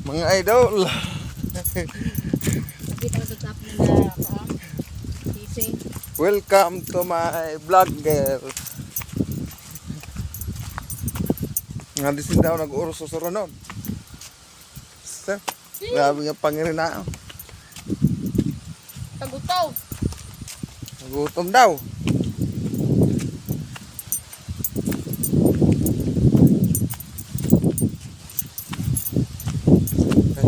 Mga idol. Nakita ko sa top na sisi. Welcome to my vlogger. Nga disin daw nag-uros sa surunon. Sir, grabe nga pangirinao. Tagutaw. Nagutom daw.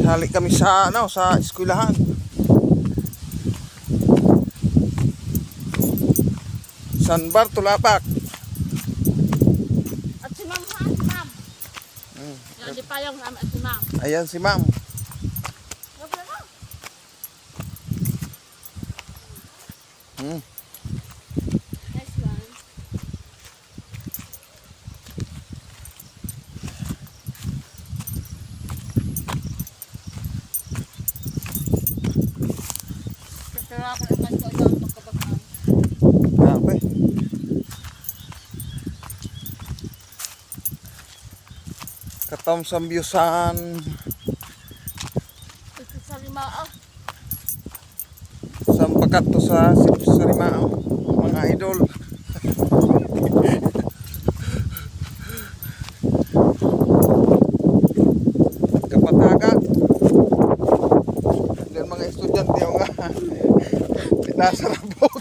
Halik kami sa sa eskwelahan. San Bartolapak. At si ma'am ha, si ma'am. Yan di pa yung at si ma'am. Ayan si ma'am. Wala na. Nice one. Kasara ko naman ko yung pagkabaghan. Grabe. Katom sambyusan. Ito sa lima Sampakat to sa Sarimao. Mga idol. Kapatagan. Dan mga estudyante yung nga nasa rabot.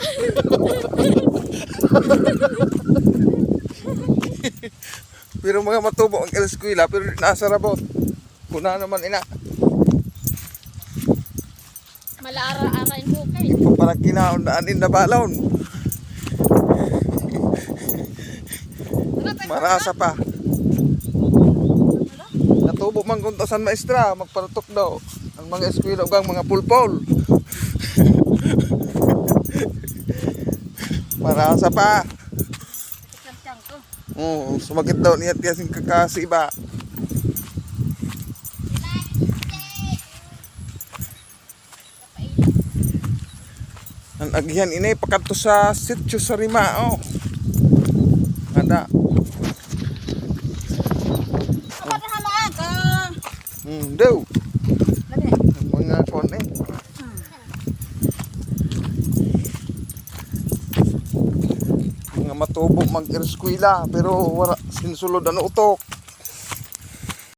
Pero mga matubo ang eskwela pero nasa rabot. Kuna naman ina. Malaara-ara yung bukay. Ipo parang kinaundaan na balon. Marasa pa. Natubo man kung tasan maestra, magparatok daw. Ang mga eskwela ugang mga pulpol. Marasa pa. Kasyang ko. Sumakit daw niya tiyasing kakasiba. Ang agyan inay pakato sa sitio Sarimao. Ada. Kapag na maaga. Daw. Lagi. Mga kon mga matubo mag-eskwela pero wala sinsulod ang utok.